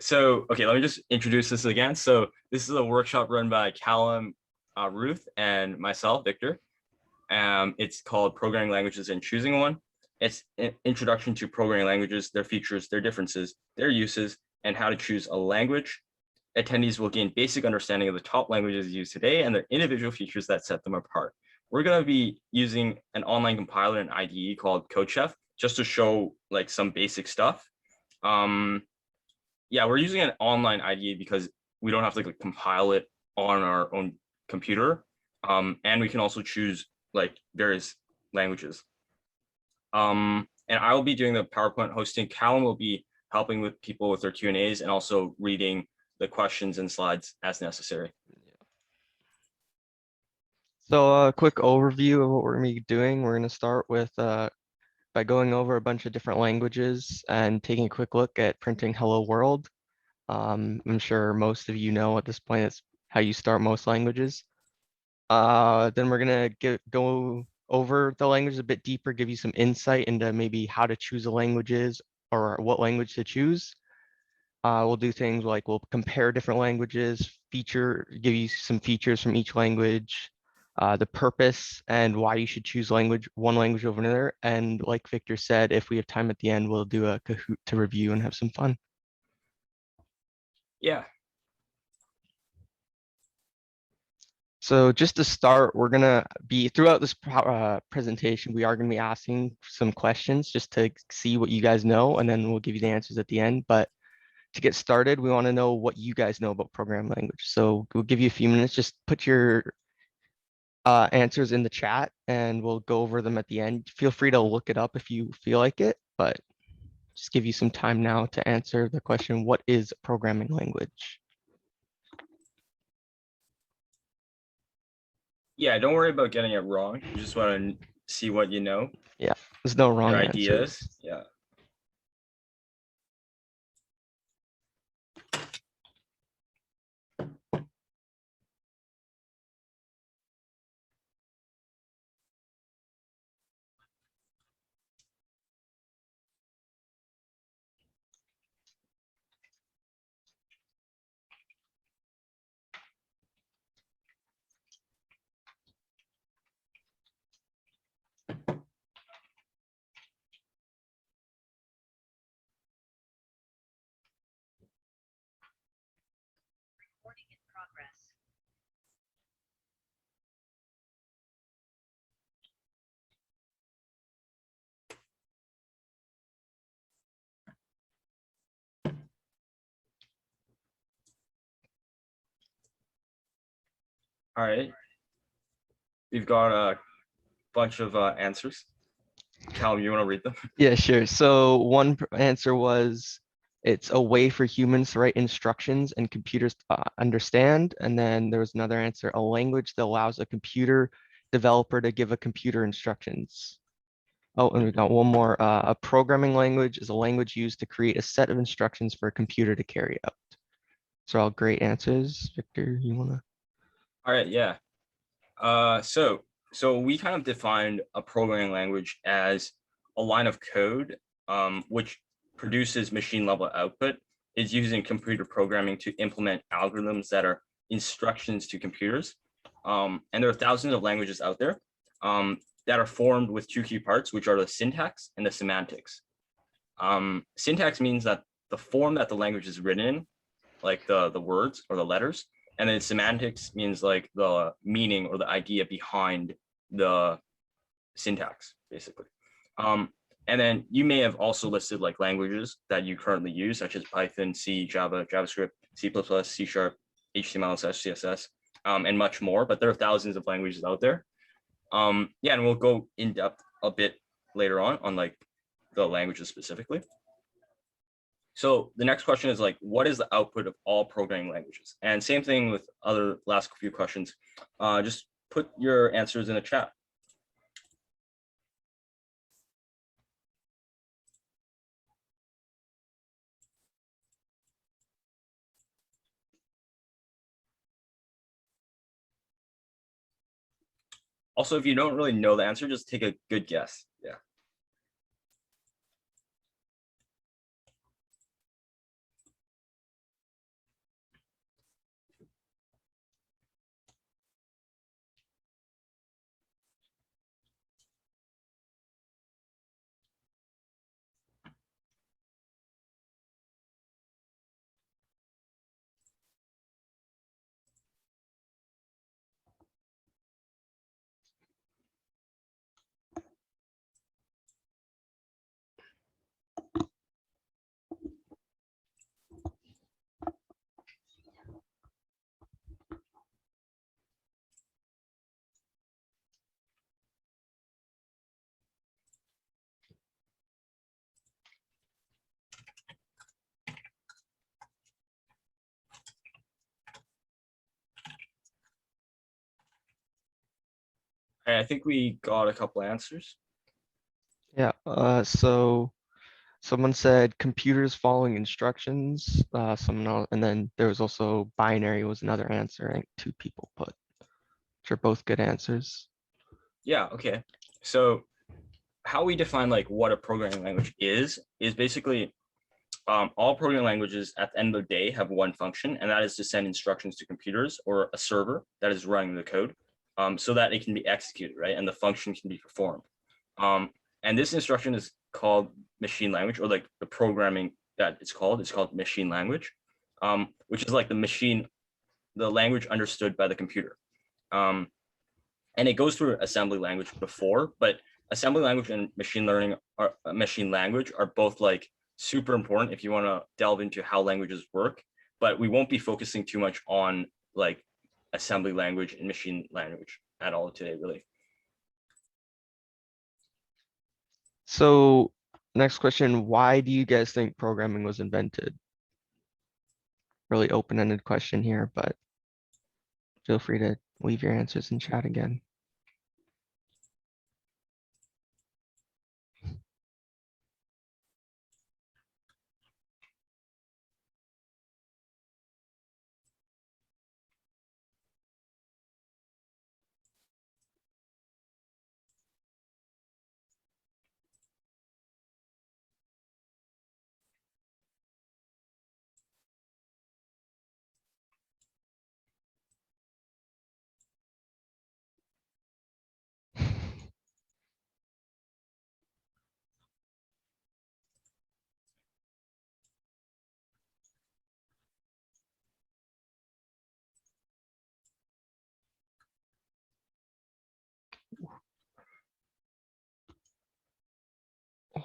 So, okay, let me just introduce this again. So this is a workshop run by Callum, Ruth, and myself, Victor. It's called Programming Languages and Choosing One. It's an introduction to programming languages, their features, their differences, their uses, and how to choose a language. Attendees will gain basic understanding of the top languages used today and their individual features that set them apart. We're going to be using an online compiler and IDE called CodeChef just to show like some basic stuff. Yeah, we're using an online IDE because we don't have to like compile it on our own computer. And we can also choose like various languages. And I will be doing the PowerPoint hosting. Callum will be helping with people with their Q&As and also reading the questions and slides as necessary. So a quick overview of what we're going to be doing. We're going to start with by going over a bunch of different languages and taking a quick look at printing hello world. I'm sure most of you know at this point it's how you start most languages. Then we're going to go over the language a bit deeper, give you some insight into maybe how to choose a languages or what language to choose. We'll do things like we'll compare different languages, give you some features from each language, the purpose and why you should choose one language over another. And like Victor said, if we have time at the end, we'll do a Kahoot to review and have some fun. Yeah. So just to start, we're gonna be throughout this presentation, we are gonna be asking some questions just to see what you guys know, and then we'll give you the answers at the end. But to get started, we want to know what you guys know about programming language. So we'll give you a few minutes, just put your answers in the chat and we'll go over them at the end. Feel free to look it up if you feel like it, but just give you some time now to answer the question, what is a programming language? Yeah, don't worry about getting it wrong. You just want to see what you know. Yeah, there's no wrong your answers. Ideas. Yeah. Recording in progress. All right. We've got a bunch of answers. Callum, you want to read them? Yeah, sure. So one answer was it's a way for humans to write instructions and computers to understand. And then there was another answer, a language that allows a computer developer to give a computer instructions. Oh, and we got one more. A programming language is a language used to create a set of instructions for a computer to carry out. So all great answers. Victor, you wanna? All right, yeah. So we kind of defined a programming language as a line of code which produces machine level output, is using computer programming to implement algorithms that are instructions to computers. And there are thousands of languages out there that are formed with two key parts, which are the syntax and the semantics. Syntax means that the form that the language is written in, like the words or the letters, and then semantics means like the meaning or the idea behind the syntax, basically. And then you may have also listed like languages that you currently use, such as Python, C, Java, JavaScript, C++, C#, HTML, CSS, and much more. But there are thousands of languages out there. Yeah, and we'll go in depth a bit later on like the languages specifically. So the next question is like, what is the output of all programming languages? And same thing with other last few questions. Just put your answers in the chat. Also, if you don't really know the answer, just take a good guess. Yeah. right, I think we got a couple answers. Yeah, so someone said computers following instructions, someone else, and then there was also binary was another answer. I think 2 people put, which are both good answers. Yeah, okay. So how we define like what a programming language is basically all programming languages at the end of the day have one function, and that is to send instructions to computers or a server that is running the code, so that it can be executed, right? And the function can be performed. And this instruction is called machine language, or like the programming that it's called machine language, which is like the language understood by the computer. And it goes through assembly language before, but assembly language and machine language are both like super important if you want to delve into how languages work, but we won't be focusing too much on like assembly language and machine language at all today, really. So next question, why do you guys think programming was invented? Really open-ended question here, but feel free to leave your answers in chat again.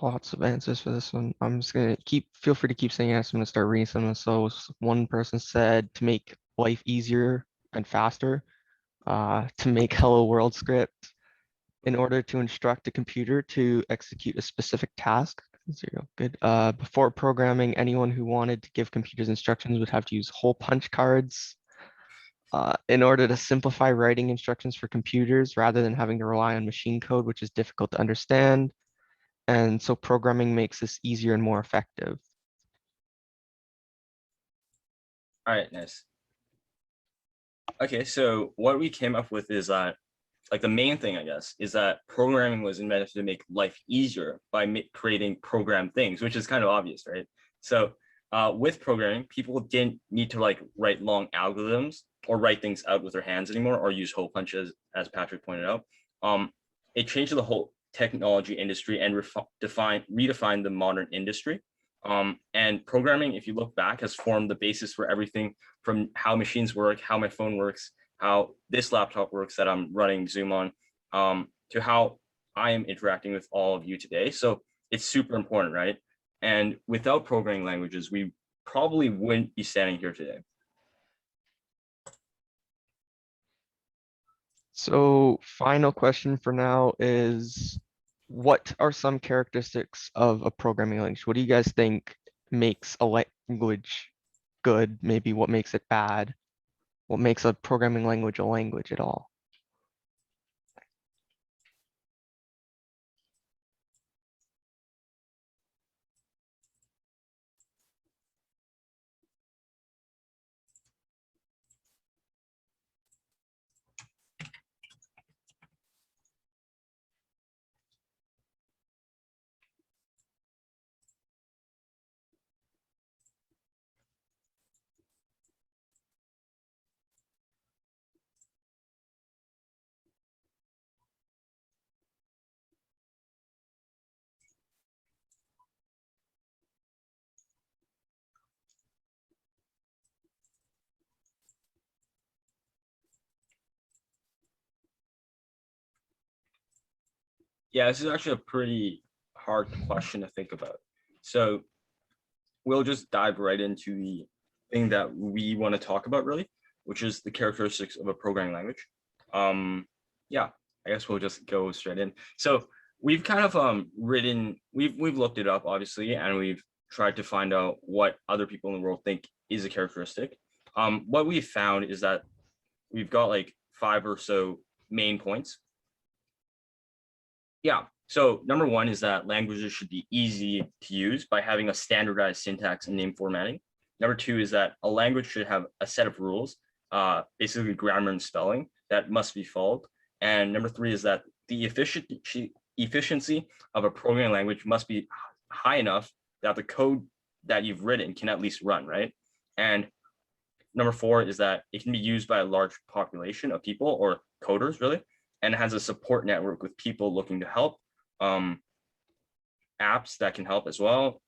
Lots of answers for this one. I'm just gonna feel free to keep saying yes. I'm gonna start reading some of them. So one person said to make life easier and faster, to make hello world script in order to instruct a computer to execute a specific task. 0, good. Before programming, anyone who wanted to give computers instructions would have to use hole punch cards. In order to simplify writing instructions for computers rather than having to rely on machine code, which is difficult to understand. And so programming makes this easier and more effective. All right, nice. Okay, so what we came up with is that like the main thing, I guess, is that programming was invented to make life easier by creating program things, which is kind of obvious, right? So with programming, people didn't need to like write long algorithms or write things out with their hands anymore, or use hole punches, as Patrick pointed out. It changed the whole technology industry and redefined the modern industry. And programming, if you look back, has formed the basis for everything from how machines work, how my phone works, how this laptop works that I'm running Zoom on, to how I am interacting with all of you today. So it's super important, right? And without programming languages, we probably wouldn't be standing here today. So final question for now is, what are some characteristics of a programming language? What do you guys think makes a language good? Maybe what makes it bad? What makes a programming language a language at all? Yeah, this is actually a pretty hard question to think about. So we'll just dive right into the thing that we want to talk about, really, which is the characteristics of a programming language. Yeah, I guess we'll just go straight in. So we've kind of we've looked it up, obviously, and we've tried to find out what other people in the world think is a characteristic. What we've found is that we've got like 5 or so main points. Yeah. So number one is that languages should be easy to use by having a standardized syntax and name formatting. Number two is that a language should have a set of rules, basically grammar and spelling, that must be followed. And number three is that the efficiency of a programming language must be high enough that the code that you've written can at least run, right? And number four is that it can be used by a large population of people, or coders really, and it has a support network with people looking to help, apps that can help as well,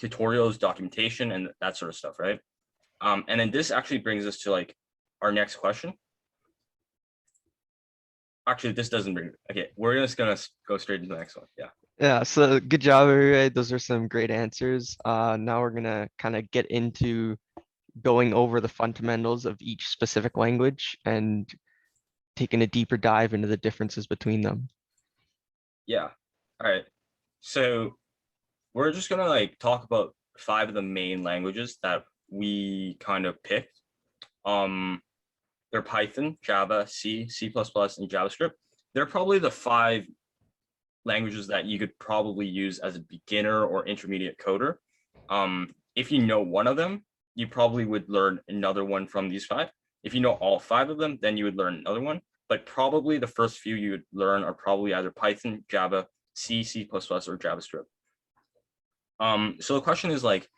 tutorials, documentation, and that sort of stuff, right? And then this actually brings us to like our next question. Actually, this doesn't bring, okay, we're just gonna go straight into the next one. Yeah. Yeah, so good job, everybody. Those are some great answers. Now we're gonna kind of get into going over the fundamentals of each specific language and taking a deeper dive into the differences between them. Yeah. All right. So we're just gonna like talk about 5 of the main languages that we kind of picked. They're Python, Java, C, C++, and JavaScript. They're probably the 5 languages that you could probably use as a beginner or intermediate coder. If you know one of them, you probably would learn another one from these 5. If you know all 5 of them, then you would learn another one. But probably the first few you would learn are probably either Python, Java, C, C++, or JavaScript. So the question is like,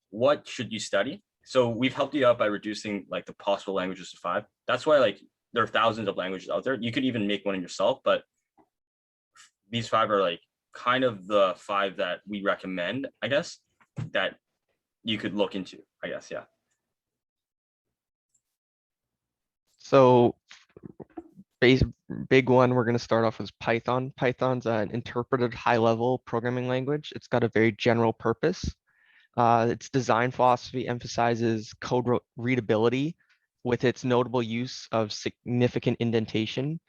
what should you study? So we've helped you out by reducing like the possible languages to 5. That's why like there are thousands of languages out there. You could even make one yourself, but these 5 are like kind of the 5 that we recommend, I guess, that you could look into, I guess. Yeah. So big one, we're going to start off with Python. Python's an interpreted high-level programming language. It's got a very general purpose. Its design philosophy emphasizes code readability with its notable use of significant indentation.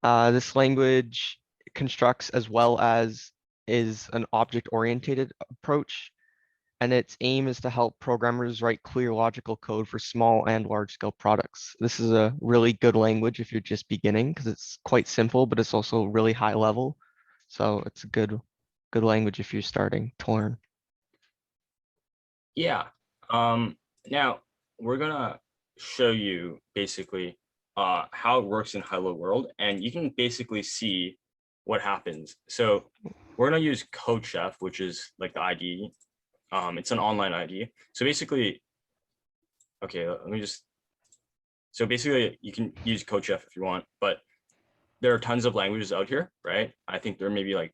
This language constructs as well as is an object-oriented approach, and its aim is to help programmers write clear logical code for small and large-scale products. This is a really good language if you're just beginning because it's quite simple, but it's also really high level. So it's a good language if you're starting to learn. Yeah. Now we're gonna show you basically how it works in Hello World, and you can basically see what happens. So we're gonna use CodeChef, which is like the IDE. It's an online IDE. So basically, okay, let me just. So basically, you can use CodeChef if you want, but there are tons of languages out here, right? I think there may be like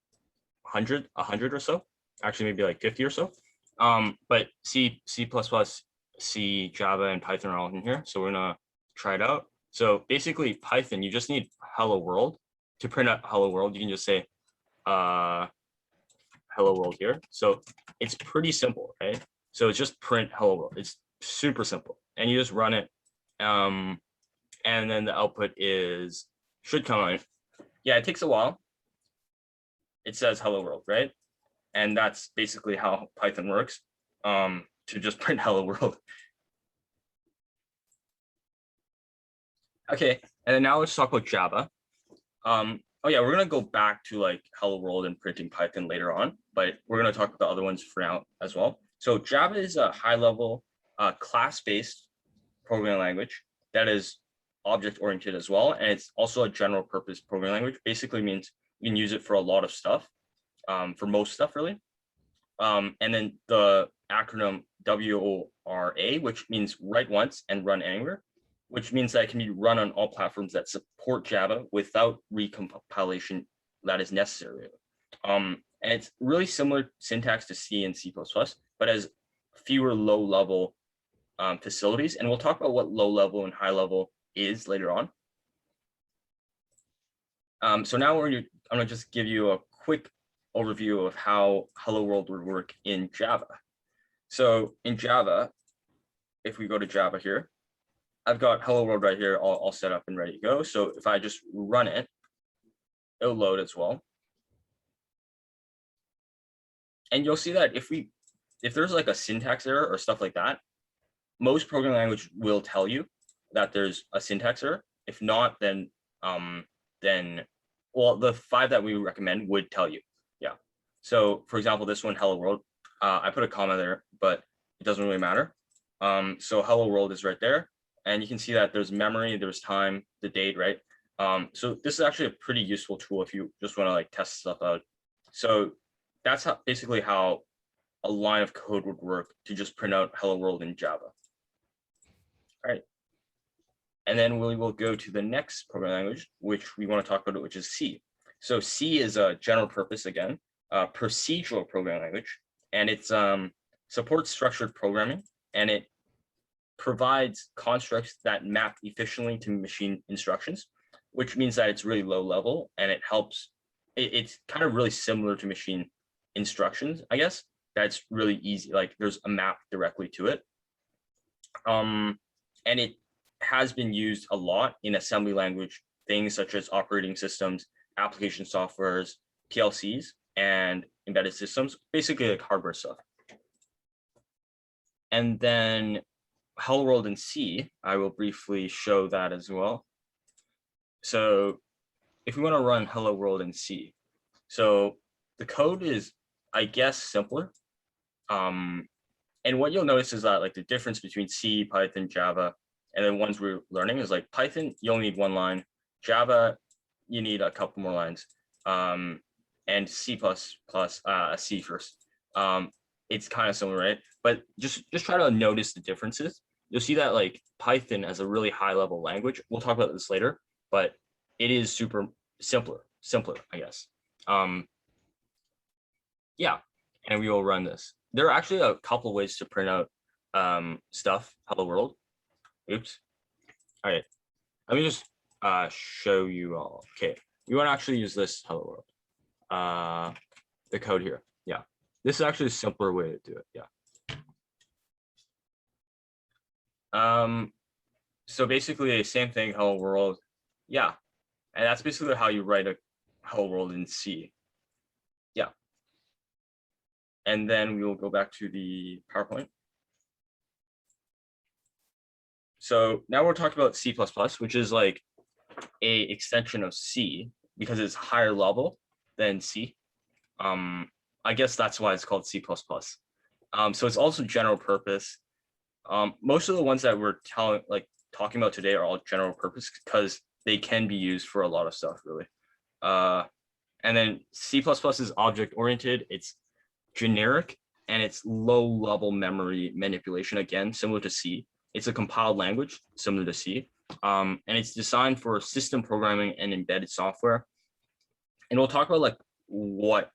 100 or so. Actually, maybe like 50 or so. But C, C++, C, Java, and Python are all in here. So we're gonna try it out. So basically Python, you just need hello world. To print out hello world, you can just say hello world here. So it's pretty simple, right? So it's just print hello world. It's super simple. And you just run it. And then the output should come on. Yeah, it takes a while. It says hello world, right? And that's basically how Python works, to just print hello world. Okay, and then now let's talk about Java. Oh yeah, we're gonna go back to like hello world and printing Python later on, but we're gonna talk about the other ones for now as well. So Java is a high-level class-based programming language that is object-oriented as well, and it's also a general-purpose programming language. Basically means you can use it for a lot of stuff, for most stuff really. And then the acronym WORA, which means write once and run anywhere, which means that it can be run on all platforms that support Java without recompilation that is necessary. And it's really similar syntax to C and C++, but has fewer low-level facilities. And we'll talk about what low-level and high-level is later on. So now I'm gonna just give you a quick overview of how Hello World would work in Java. So in Java, if we go to Java here, I've got Hello World right here, all set up and ready to go. So if I just run it, it'll load as well. And you'll see that if there's like a syntax error or stuff like that, most programming language will tell you that there's a syntax error. If not, then well, the 5 that we recommend would tell you. Yeah. So for example, this one, hello world, I put a comma there, but it doesn't really matter. So hello world is right there. And you can see that there's memory, there's time, the date, right? So this is actually a pretty useful tool if you just want to like test stuff out. So that's basically how a line of code would work to just print out hello world in Java. All right. And then we will go to the next programming language, which we want to talk about, which is C. So C is a general purpose, again, procedural programming language, and it supports structured programming, and it provides constructs that map efficiently to machine instructions, which means that it's really low level, and it helps. It's kind of really similar to machine instructions, I guess. That's really easy. Like there's a map directly to it. And it has been used a lot in assembly language, things such as operating systems, application softwares, PLCs, and embedded systems, basically like hardware stuff. And then hello world in C, I will briefly show that as well. So if we want to run hello world in C, so the code is, I guess, simpler. And what you'll notice is that like the difference between C, Python, Java, and the ones we're learning is like Python, you only need 1 line. Java, you need a couple more lines. And C++, C first. It's kind of similar, right? But just try to notice the differences. You'll see that like Python as a really high level language. We'll talk about this later, but it is super simpler, I guess. Yeah, and we will run this. There are actually a couple ways to print out stuff. Hello world. Oops. All right. Let me just show you all. Okay, we want to actually use this hello world. The code here. Yeah, this is actually a simpler way to do it. Yeah. So basically, same thing. Hello world. Yeah, and that's basically how you write a hello world in C. Yeah. And then we will go back to the PowerPoint. So now we're talking about C++, which is like a extension of C because it's higher level than C. I guess that's why it's called C++. So it's also general purpose. Most of the ones that we're talking about today are all general purpose because they can be used for a lot of stuff, really. And then C++ is object oriented. It's generic and it's low level memory manipulation, again, similar to C. It's a compiled language similar to C. And it's designed for system programming and embedded software. And we'll talk about like what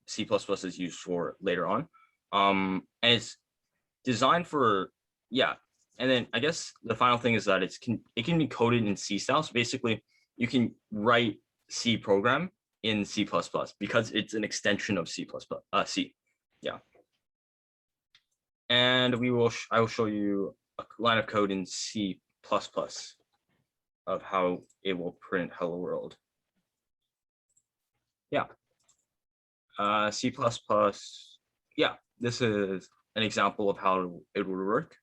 C++ is used for later on. And it's designed for, yeah. And then I guess the final thing is that it can be coded in C style. So basically you can write C program in C++ because it's an extension of C++, C. Yeah. And I will show you a line of code in C++ of how it will print hello world. Yeah. C++. Yeah, this is an example of how it would work.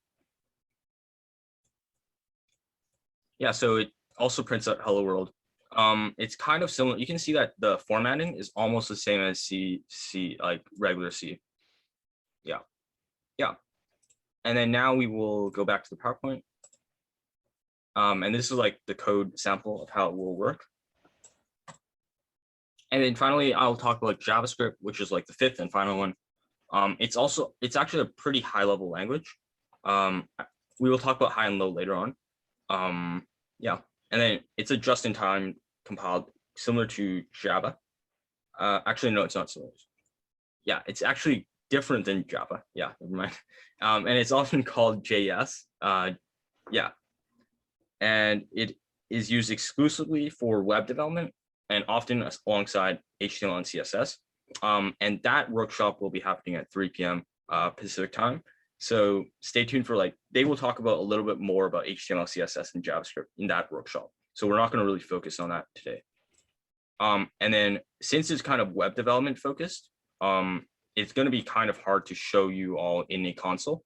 Yeah, so it also prints out hello world. It's kind of similar. You can see that the formatting is almost the same as C, like regular C. Yeah. Yeah. And then now we will go back to the PowerPoint. And this is like the code sample of how it will work. And then finally, I'll talk about JavaScript, which is like the 5th and final one. It's actually a pretty high level language. We will talk about high and low later on. Yeah, and then it's a just-in-time compiled, similar to Java. Actually, no, it's not similar. Yeah, it's actually different than Java. Yeah, never mind. And it's often called JS. Yeah, and it is used exclusively for web development and often alongside HTML and CSS. And that workshop will be happening at 3 p.m. Pacific time. So stay tuned for they will talk about a little bit more about HTML, CSS, and JavaScript in that workshop. So we're not going to really focus on that today. And then since it's kind of web development focused, it's going to be kind of hard to show you all in a console.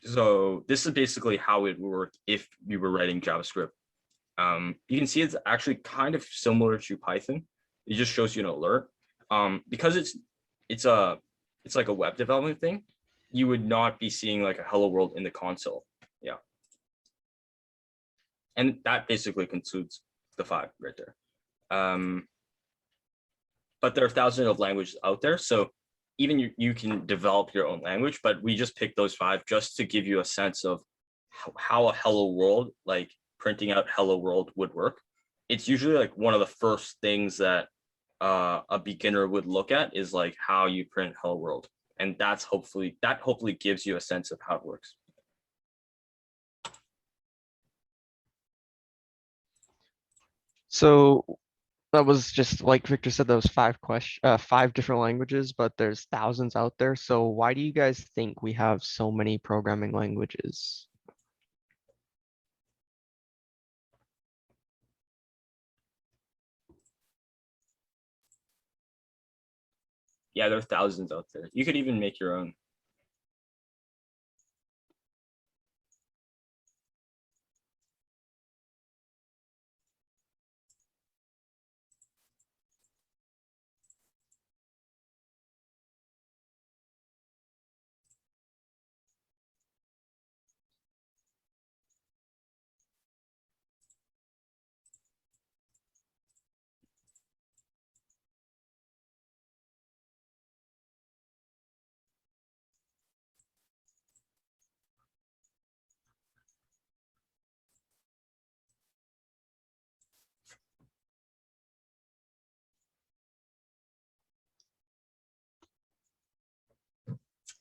So this is basically how it would work if we were writing JavaScript. You can see it's actually kind of similar to Python It just shows you an alert. Because it's like a web development thing, you would not be seeing like a hello world in the console. Yeah. And that basically concludes the 5 right there. But there are thousands of languages out there. So even you can develop your own language, but we just picked those 5 just to give you a sense of how a hello world, like printing out hello world, would work. It's usually like one of the first things that a beginner would look at is like how you print hello world. And that hopefully gives you a sense of how it works. So that was just like Victor said, that was 5 different languages, but there's thousands out there. So why do you guys think we have so many programming languages? Yeah, there are thousands out there. You could even make your own.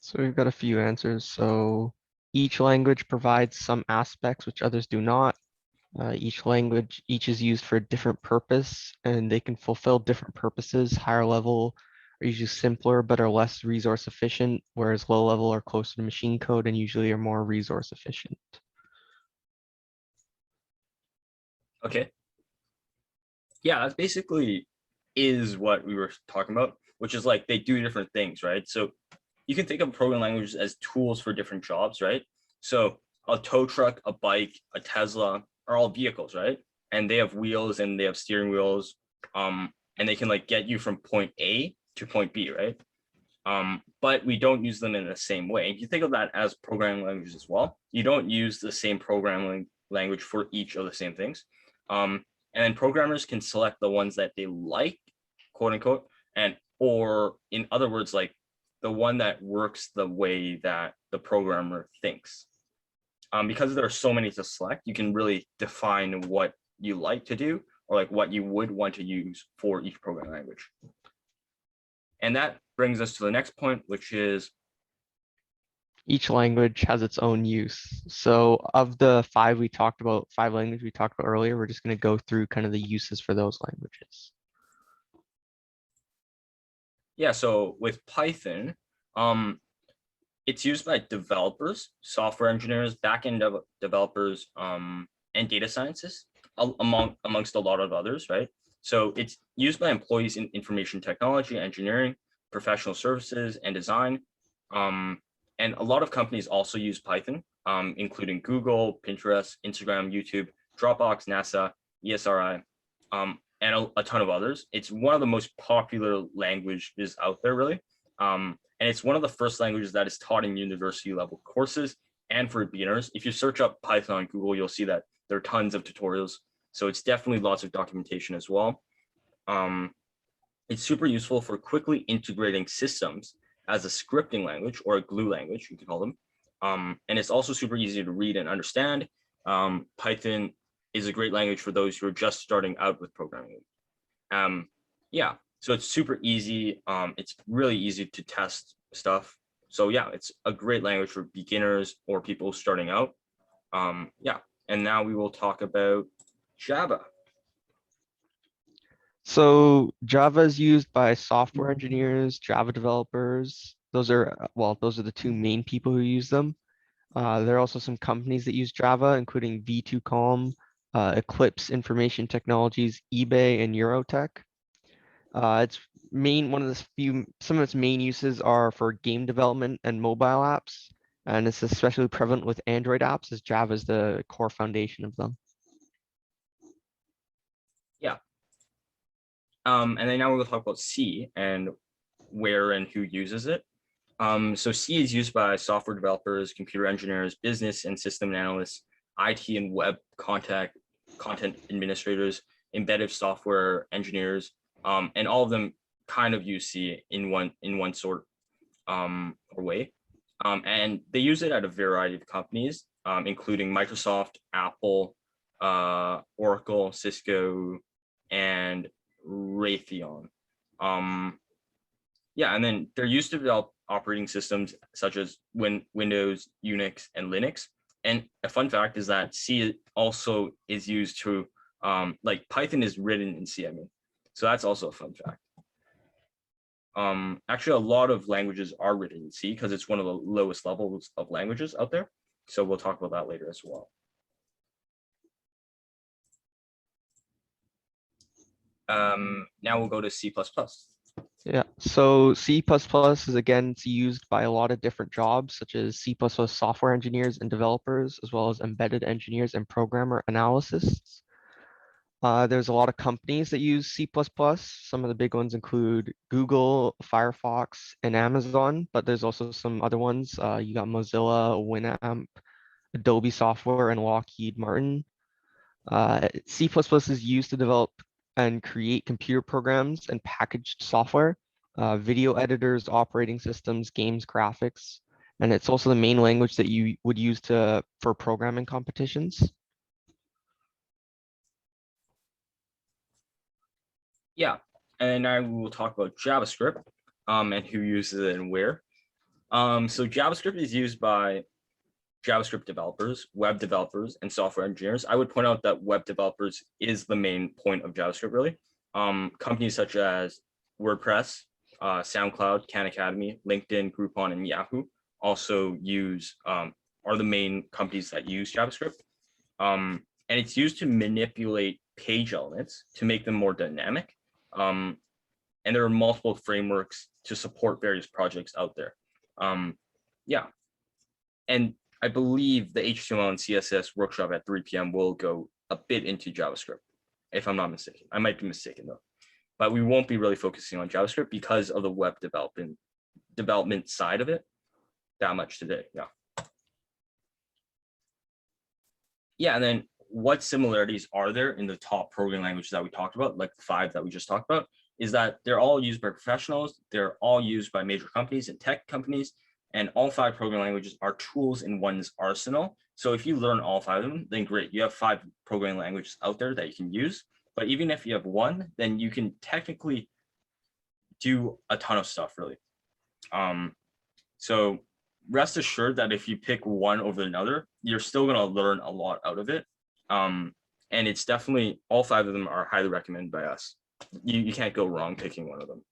So we've got a few answers. So each language provides some aspects which others do not. Each is used for a different purpose, and they can fulfill different purposes. Higher level are usually simpler but are less resource efficient, whereas low level are closer to machine code and usually are more resource efficient. Okay. Yeah, that's basically is what we were talking about, which is like they do different things, right? So you can think of programming languages as tools for different jobs, right? So a tow truck, a bike, a Tesla are all vehicles, right? And they have wheels and they have steering wheels, and they can like get you from point A to point B, right? But we don't use them in the same way. If you think of that as programming languages as well, you don't use the same programming language for each of the same things. And then programmers can select the ones that they like, quote unquote, and or in other words, like the one that works the way that the programmer thinks. Because there are so many to select, you can really define what you like to do or like what you would want to use for each programming language. And that brings us to the next point, which is Each language has its own use. So of the 5 languages we talked about earlier, we're just going to go through kind of the uses for those languages. yeah, so with Python, it's used by developers, software engineers, backend developers, and data scientists, amongst a lot of others, right? So it's used by employees in information technology, engineering, professional services, and design. And a lot of companies also use Python, including Google, Pinterest, Instagram, YouTube, Dropbox, NASA, ESRI, and a ton of others. It's one of the most popular languages out there, really. And it's one of the first languages that is taught in university level courses and for beginners. If you search up Python on Google, you'll see that there are tons of tutorials. So it's definitely lots of documentation as well. It's super useful for quickly integrating systems as a scripting language or a glue language, you can call them. And it's also super easy to read and understand. Python is a great language for those who are just starting out with programming. Yeah, so it's super easy. It's really easy to test stuff. So yeah, it's a great language for beginners or people starting out. Yeah, and now we will talk about Java. So Java is used by software engineers, Java developers. Those are the 2 main people who use them. There are also some companies that use Java, including V2Com, Eclipse Information Technologies, eBay, and Eurotech. Some of its main uses are for game development and mobile apps, and it's especially prevalent with Android apps, as Java is the core foundation of them. Yeah. And then now we'll talk about C and where and who uses it. So C is used by software developers, computer engineers, business and system analysts, IT and web content administrators, embedded software engineers, and all of them kind of use C in one sort or way. And they use it at a variety of companies, including Microsoft, Apple, Oracle, Cisco, and Raytheon. Yeah, and then they're used to develop operating systems such as Windows, Unix, and Linux. And a fun fact is that C also is used to, like Python is written in C, I mean. So that's also a fun fact. Actually, a lot of languages are written in C because it's one of the lowest levels of languages out there. So we'll talk about that later as well. Now we'll go to C++. Yeah, so C++ is again, it's used by a lot of different jobs, such as C++ software engineers and developers, as well as embedded engineers and programmer analysts. There's a lot of companies that use C++. Some of the big ones include Google, Firefox, and Amazon, but there's also some other ones. You got Mozilla, Winamp, Adobe Software, and Lockheed Martin. C++ is used to develop and create computer programs and packaged software, video editors, operating systems, games, graphics, and it's also the main language that you would use for programming competitions. Yeah, and I will talk about JavaScript and who uses it and where. So JavaScript is used by JavaScript developers, web developers, and software engineers. I would point out that web developers is the main point of JavaScript, really. Companies such as WordPress, SoundCloud, Khan Academy, LinkedIn, Groupon, and Yahoo also are the main companies that use JavaScript. And it's used to manipulate page elements to make them more dynamic. And there are multiple frameworks to support various projects out there. Yeah. And I believe the HTML and CSS workshop at 3 p.m. will go a bit into JavaScript, if I'm not mistaken. I might be mistaken though, but we won't be really focusing on JavaScript because of the web development side of it that much today. Yeah. Yeah, and then what similarities are there in the top programming languages that we talked about, like the 5 that we just talked about, is that they're all used by professionals, they're all used by major companies and tech companies, and all 5 programming languages are tools in one's arsenal. So if you learn all 5 of them, then great, you have 5 programming languages out there that you can use. But even if you have one, then you can technically do a ton of stuff, really. So rest assured that if you pick one over another, you're still going to learn a lot out of it. And it's definitely, all 5 of them are highly recommended by us. You can't go wrong picking one of them.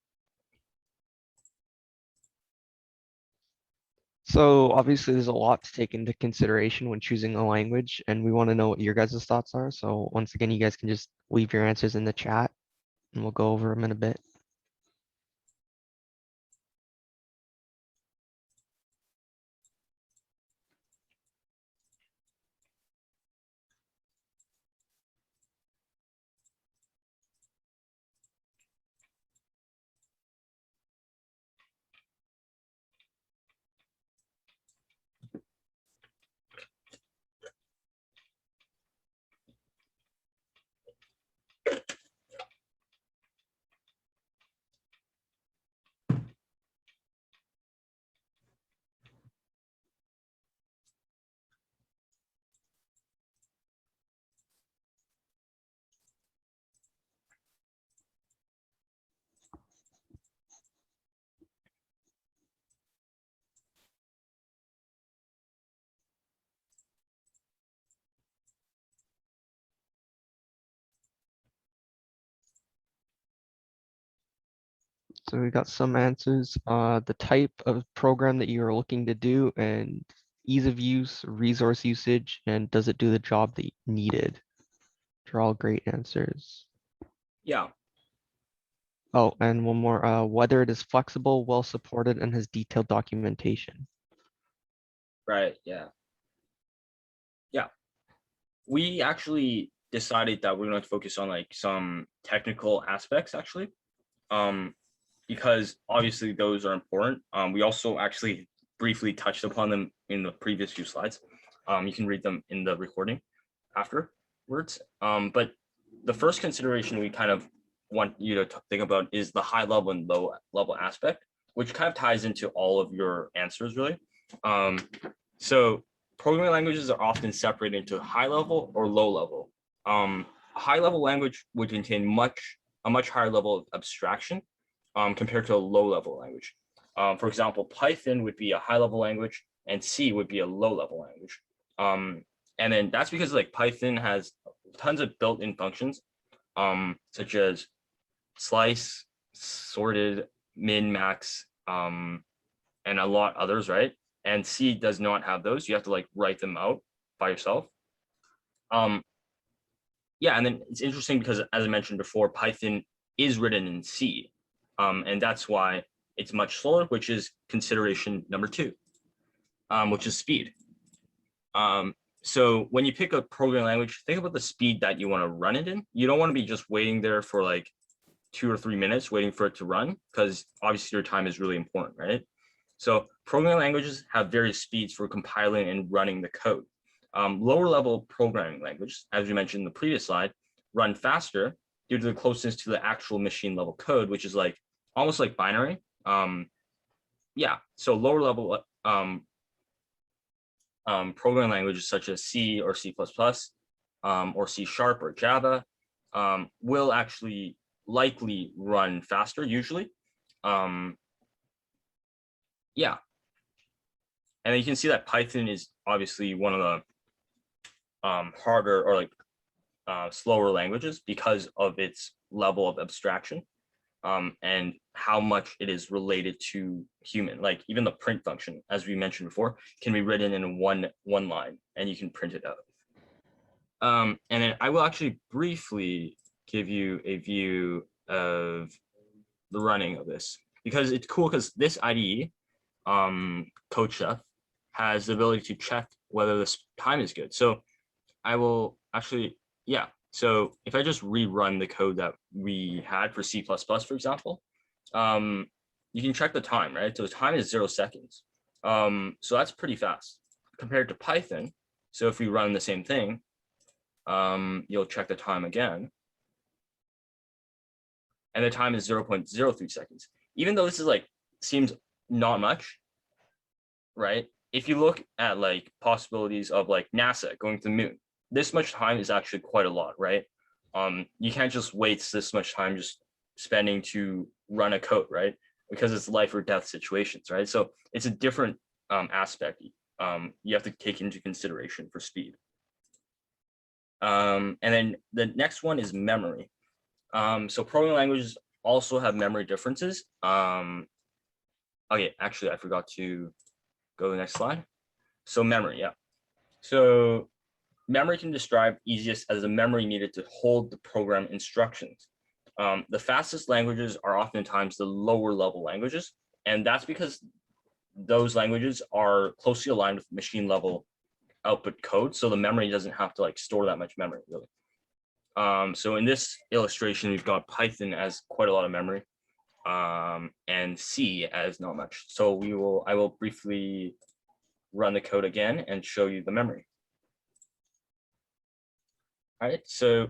So obviously there's a lot to take into consideration when choosing a language, and we want to know what your guys' thoughts are. So once again, you guys can just leave your answers in the chat and we'll go over them in a bit. So we got some answers, the type of program that you're looking to do, and ease of use, resource usage, and does it do the job that you needed? They're all great answers. Yeah. Oh, and one more, whether it is flexible, well supported, and has detailed documentation. Right. Yeah. Yeah. We actually decided that we're going to focus on like some technical aspects actually, because obviously those are important. We also actually briefly touched upon them in the previous few slides. You can read them in the recording afterwards. But the first consideration we kind of want you to think about is the high level and low level aspect, which kind of ties into all of your answers really. So programming languages are often separated into high level or low level. A high level language would contain a much higher level of abstraction compared to a low level language. For example, Python would be a high level language and C would be a low level language. And then that's because like Python has tons of built-in functions, such as slice, sorted, min, max, and a lot others, right? And C does not have those. You have to like write them out by yourself. Yeah, and then it's interesting because as I mentioned before, Python is written in C, and that's why it's much slower, which is consideration number 2, which is speed. So when you pick a programming language, think about the speed that you want to run it in. You don't want to be just waiting there for like 2 or 3 minutes waiting for it to run, because obviously your time is really important, right? So programming languages have various speeds for compiling and running the code. Lower level programming languages, as we mentioned in the previous slide, run faster due to the closeness to the actual machine level code, which is like almost like binary. Yeah, so lower level programming languages such as C or C++, or C# or Java will actually likely run faster usually. Yeah, and you can see that Python is obviously one of the harder or like slower languages because of its level of abstraction, and how much it is related to human. Like even the print function, as we mentioned before, can be written in one line and you can print it out. And then I will actually briefly give you a view of the running of this, because it's cool, because this IDE, Code Chef, has the ability to check whether this time is good. So I will actually, yeah. So if I just rerun the code that we had for C++, for example, you can check the time, right? So the time is 0 seconds. So that's pretty fast compared to Python. So if we run the same thing, you'll check the time again, and the time is 0.03 seconds. Even though this is like, seems not much, right? If you look at like possibilities of like NASA going to the moon, this much time is actually quite a lot, right? You can't just waste this much time just spending to run a code, right? Because it's life or death situations, right? So it's a different aspect you have to take into consideration for speed. And then the next one is memory. So programming languages also have memory differences. Okay, actually, I forgot to go to the next slide. So memory, yeah. So memory can be described easiest as the memory needed to hold the program instructions. The fastest languages are oftentimes the lower level languages, and that's because those languages are closely aligned with machine level output code, so the memory doesn't have to like store that much memory really. So in this illustration, we've got Python as quite a lot of memory, and C as not much. So I will briefly run the code again and show you the memory. All right, so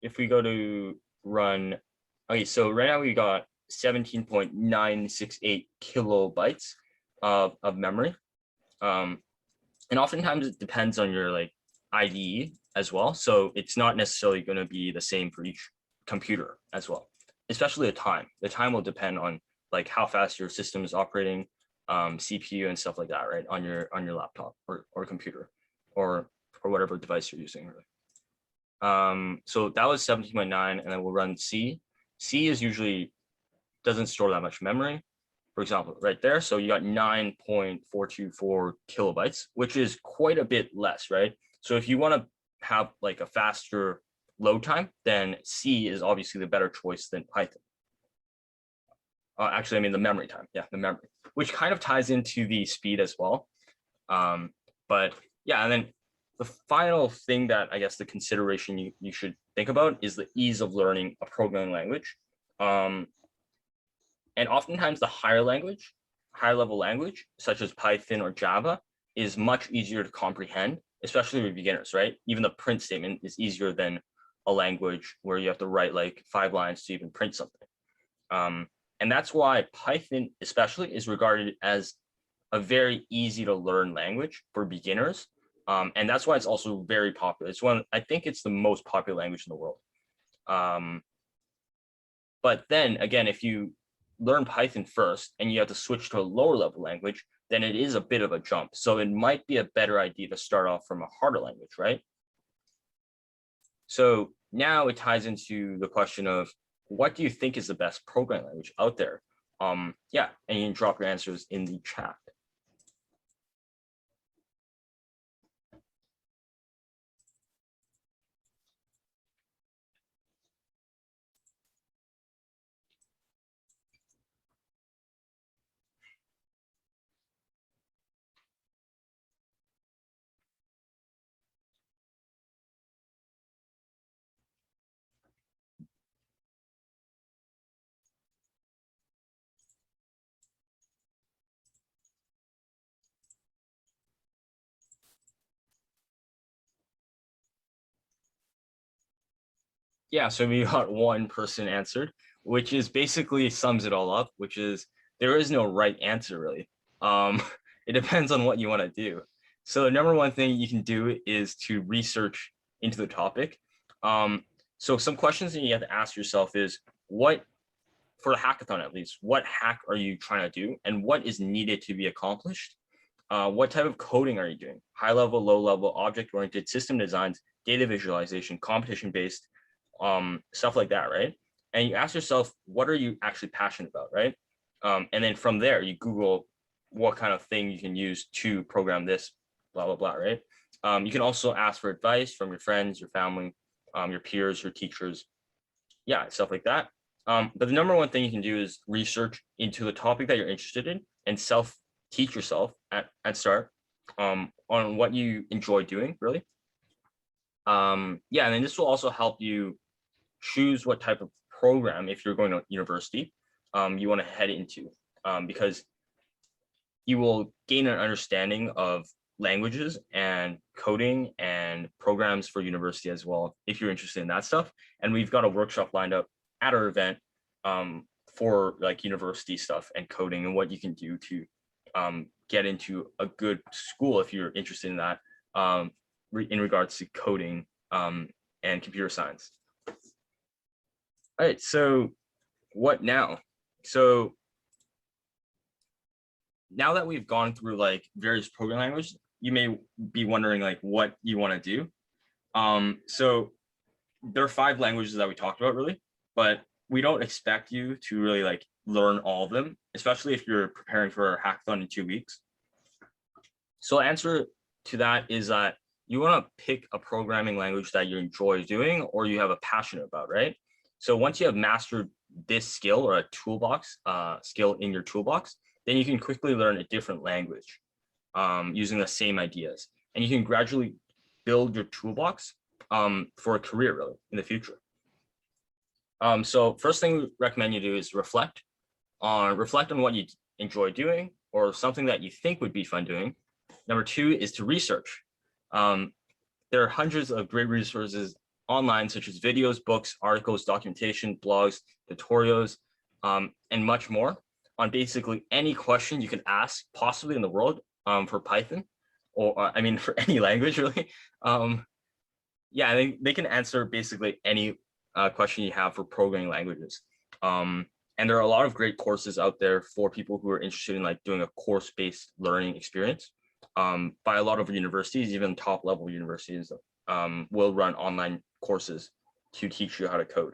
if we go to run, okay, so right now we got 17.968 kilobytes of memory. And oftentimes it depends on your like IDE as well. So it's not necessarily going to be the same for each computer as well, especially the time. The time will depend on like how fast your system is operating, CPU and stuff like that, right? On your laptop or computer or whatever device you're using, really. So that was 17.9, and then we'll run C. C is usually doesn't store that much memory, for example, right there. So you got 9.424 kilobytes, which is quite a bit less, right? So if you want to have like a faster load time, then C is obviously the better choice than Python. Actually, I mean the memory time, yeah, the memory, which kind of ties into the speed as well. But yeah, and then the final thing that I guess the consideration you should think about is the ease of learning a programming language. And oftentimes the higher level language, such as Python or Java, is much easier to comprehend, especially with beginners, right? Even the print statement is easier than a language where you have to write like 5 lines to even print something. And that's why Python especially is regarded as a very easy to learn language for beginners. And that's why it's also very popular. It's I think it's the most popular language in the world. But then again, if you learn Python first and you have to switch to a lower level language, then it is a bit of a jump. So it might be a better idea to start off from a harder language, right? So now it ties into the question of, what do you think is the best programming language out there? Yeah, and you can drop your answers in the chat. Yeah, so we got one person answered, which is basically sums it all up, which is there is no right answer really. It depends on what you want to do. So the number one thing you can do is to research into the topic. So some questions that you have to ask yourself is, what, for a hackathon at least, what hack are you trying to do and what is needed to be accomplished? What type of coding are you doing? High level, low level, object oriented, system designs, data visualization, competition based, stuff like that, right? And you ask yourself, what are you actually passionate about, right? And then from there, you Google what kind of thing you can use to program this, blah, blah, blah, right? You can also ask for advice from your friends, your family, your peers, your teachers, yeah, stuff like that. But the number one thing you can do is research into the topic that you're interested in and teach yourself at start on what you enjoy doing, really. Yeah, and then this will also help you choose what type of program, if you're going to university, you want to head into, because you will gain an understanding of languages and coding and programs for university as well, if you're interested in that stuff. And we've got a workshop lined up at our event for like university stuff and coding and what you can do to get into a good school if you're interested in that, in regards to coding and computer science. All right, so what now? So now that we've gone through like various programming languages, you may be wondering like what you want to do. So there are 5 languages that we talked about really, but we don't expect you to really like learn all of them, especially if you're preparing for a hackathon in 2 weeks. So the answer to that is that you want to pick a programming language that you enjoy doing or you have a passion about, right? So once you have mastered this skill or a toolbox skill in your toolbox, then you can quickly learn a different language using the same ideas. And you can gradually build your toolbox for a career really in the future. So first thing we recommend you do is reflect on what you enjoy doing or something that you think would be fun doing. Number 2 is to research. There are hundreds of great resources online, such as videos, books, articles, documentation, blogs, tutorials, and much more on basically any question you can ask possibly in the world for Python, or I mean, for any language really. Yeah, they can answer basically any question you have for programming languages. And there are a lot of great courses out there for people who are interested in like doing a course-based learning experience. By a lot of universities, even top level universities will run online courses to teach you how to code.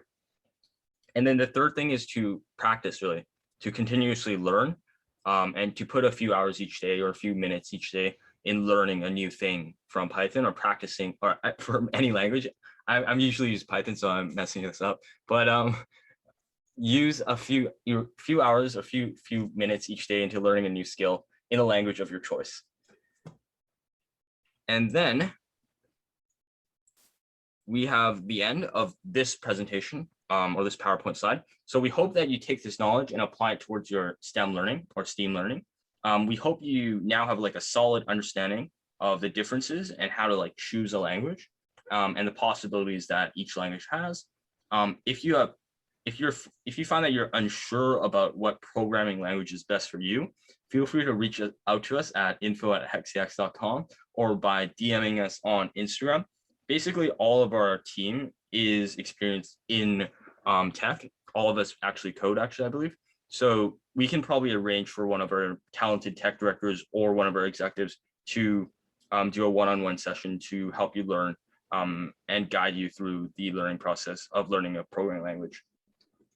And then the third thing is to practice, really, to continuously learn and to put a few hours each day or a few minutes each day in learning a new thing from Python or practicing or from any language. I'm usually use Python, so I'm messing this up, but use a few hours, a few minutes each day into learning a new skill in a language of your choice. And then we have the end of this presentation or this PowerPoint slide. So we hope that you take this knowledge and apply it towards your STEM learning or STEAM learning. We hope you now have like a solid understanding of the differences and how to like choose a language and the possibilities that each language has. If you find that you're unsure about what programming language is best for you, feel free to reach out to us at info@XdHacks.com or by DMing us on Instagram. Basically, all of our team is experienced in tech. All of us actually code, I believe. So we can probably arrange for one of our talented tech directors or one of our executives to do a one-on-one session to help you learn and guide you through the learning process of learning a programming language.